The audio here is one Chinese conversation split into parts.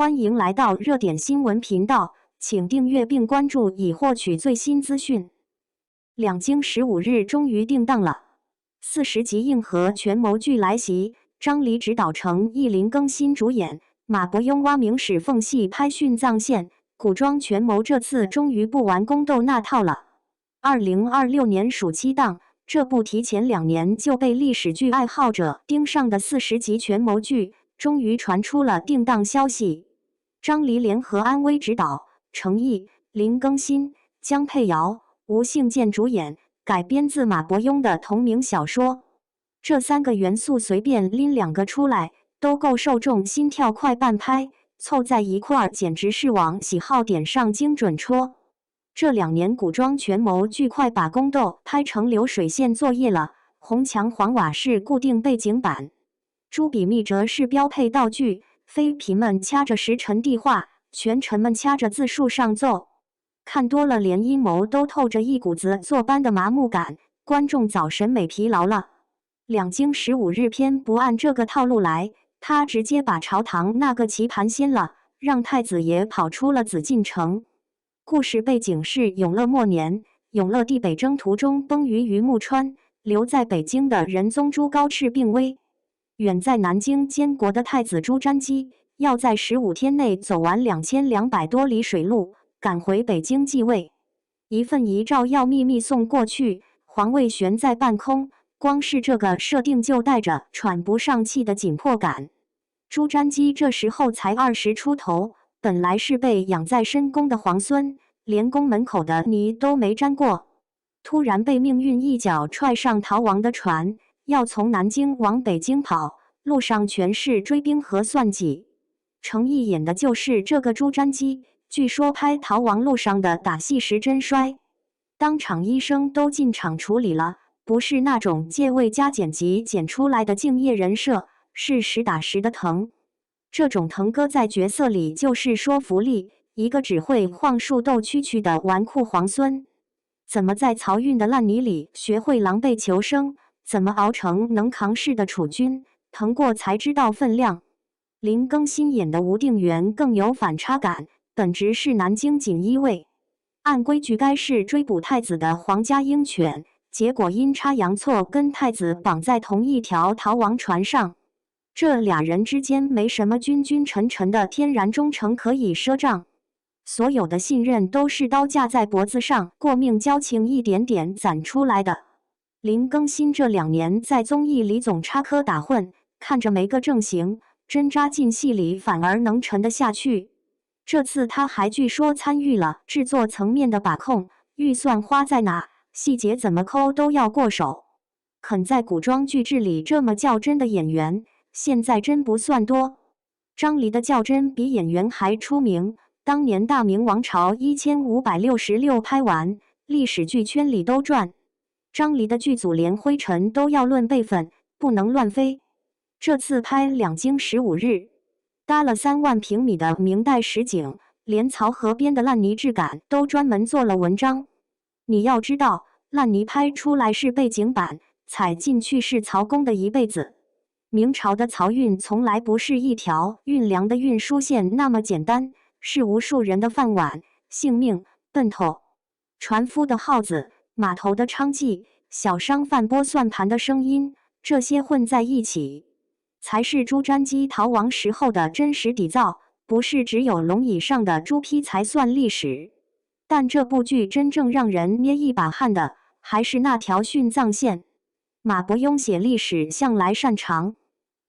欢迎来到热点新闻频道，请订阅并关注以获取最新资讯。两京15日终于定档了，40集硬核权谋剧来袭，张黎执导，程毅、林更新主演，马伯庸、挖明史缝隙拍殉葬线，古装权谋这次终于不玩宫斗那套了。2026年暑期档，这部提前2年就被历史剧爱好者盯上的40集权谋剧，终于传出了定档消息。张黎联合安威执导，程毅、林更新、江佩瑶、吴幸健主演，改编自马伯庸的同名小说。这3个元素随便拎2个出来，都够受众心跳快半拍，凑在一块儿简直是往喜好点上精准戳。这2年古装权谋剧快把宫斗拍成流水线作业了，红墙黄瓦是固定背景板，朱笔密折是标配道具，妃嫔们掐着时辰递话，权臣们掐着字数上奏。看多了连阴谋都透着一股子做班的麻木感，观众早审美疲劳了。两京15日偏不按这个套路来，他直接把朝堂那个棋盘掀了，让太子爷跑出了紫禁城。故事背景是永乐末年，永乐帝北征途中崩于榆木川，留在北京的仁宗朱高炽病危。远在南京监国的太子朱瞻基要在15天内走完2200多里水路，赶回北京继位。一份遗诏要秘密送过去，皇位悬在半空，光是这个设定就带着喘不上气的紧迫感。朱瞻基这时候才20出头，本来是被养在深宫的皇孙，连宫门口的泥都没沾过，突然被命运一脚踹上逃亡的船，要从南京往北京跑，路上全是追兵和算计。程毅演的就是这个朱瞻基，据说拍逃亡路上的打戏时真摔，当场医生都进场处理了，不是那种借位加剪辑剪出来的敬业人设，是实打实的疼。这种疼搁在角色里就是说服力，一个只会晃树斗蛐蛐的纨绔皇孙，怎么在漕运的烂泥里学会狼狈求生，怎么熬成能扛事的储君，疼过才知道分量。林更新演的吴定远更有反差感，本职是南京锦衣卫，按规矩该是追捕太子的皇家鹰犬，结果阴差阳错跟太子绑在同一条逃亡船上。这俩人之间没什么君君臣臣的天然忠诚可以赊账，所有的信任都是刀架在脖子上，过命交情一点点攒出来的。林更新这2年在综艺里总插科打诨，看着没个正形，真扎进戏里反而能沉得下去。这次他还据说参与了制作层面的把控，预算花在哪，细节怎么抠都要过手。肯在古装剧制里这么较真的演员，现在真不算多。张黎的较真比演员还出名，当年《大明王朝1566》拍完，历史剧圈里都转。张黎的剧组连灰尘都要论辈分，不能乱飞。这次拍两京15日，搭了3万平米的明代实景，连漕河边的烂泥质感都专门做了文章。你要知道，烂泥拍出来是背景板，踩进去是漕工的一辈子。明朝的漕运从来不是一条运粮的运输线那么简单，是无数人的饭碗、性命、奔头。船夫的号子，码头的娼妓，小商贩拨算盘的声音，这些混在一起，才是朱瞻基逃亡时候的真实底造，不是只有龙椅上的朱批才算历史。但这部剧真正让人捏一把汗的，还是那条殉葬线。马伯庸写历史向来擅长，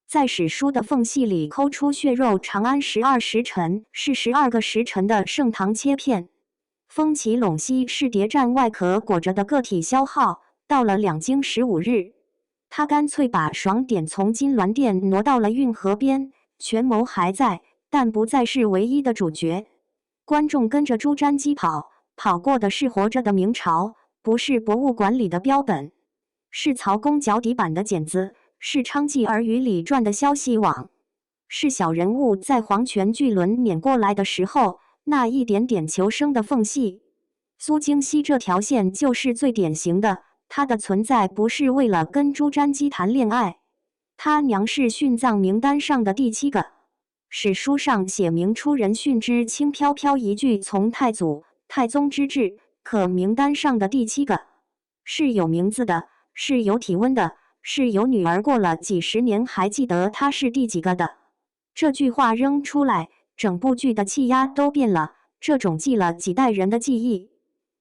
在史书的缝隙里抠出血肉长安12时辰，是12个时辰的盛唐切片。风起陇西是谍战外壳裹着的个体消耗，到了两京15日，他干脆把爽点从金銮殿挪到了运河边，权谋还在，但不再是唯一的主角。观众跟着朱瞻基跑过的是活着的明朝，不是博物馆里的标本，是曹公脚底板的剪子，是娼妓耳语里转的消息网，是小人物在皇权巨轮碾过来的时候那一点点求生的缝隙。苏京西这条线就是最典型的，他的存在不是为了跟朱瞻基谈恋爱，他娘是殉葬名单上的第7个。史书上写明出人训之轻飘飘一句从太祖、太宗之制，可名单上的第7个，是有名字的，是有体温的，是有女儿过了几十年还记得他是第几个的。这句话扔出来，整部剧的气压都变了。这种记了几代人的记忆，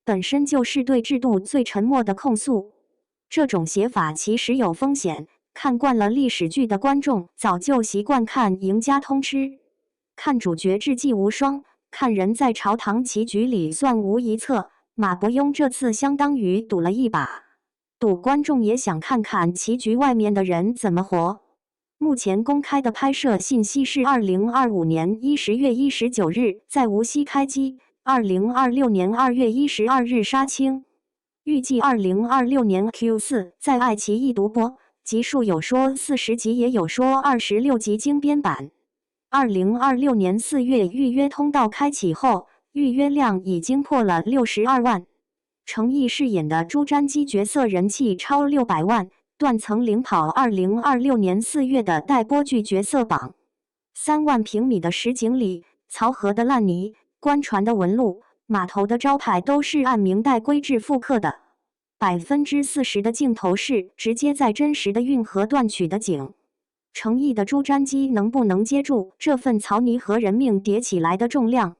本身就是对制度最沉默的控诉。这种写法其实有风险。看惯了历史剧的观众早就习惯看赢家通吃，看主角智计无双，看人在朝堂棋局里算无一策。马伯庸这次相当于赌了一把，赌观众也想看看棋局外面的人怎么活。目前公开的拍摄信息是2025年10月19日在无锡开机，2026年2月12日杀青，预计2026年 Q4 在爱奇艺独播。集数有说40集，也有说26集精编版。2026年4月预约通道开启后，预约量已经破了62万。程毅饰演的朱瞻基角色人气超600万，断层领跑2026年4月的待播剧角色榜。3万平米的实景里，漕河的烂泥、官船的纹路、码头的招牌都是按明代规制复刻的。40%的镜头是直接在真实的运河段取的景。程毅的朱瞻基能不能接住这份槽泥和人命叠起来的重量？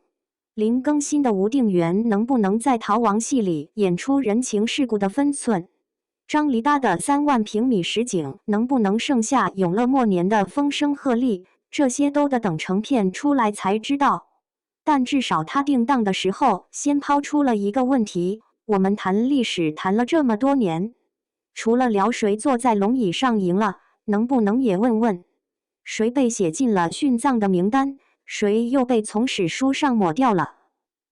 林更新的吴定元能不能在逃亡戏里演出人情世故的分寸？张黎搭的3万平米实景能不能剩下永乐末年的风声鹤唳？这些都得等成片出来才知道。但至少他定档的时候先抛出了一个问题。我们谈历史谈了这么多年，除了聊谁坐在龙椅上赢了，能不能也问问，谁被写进了殉葬的名单，谁又被从史书上抹掉了？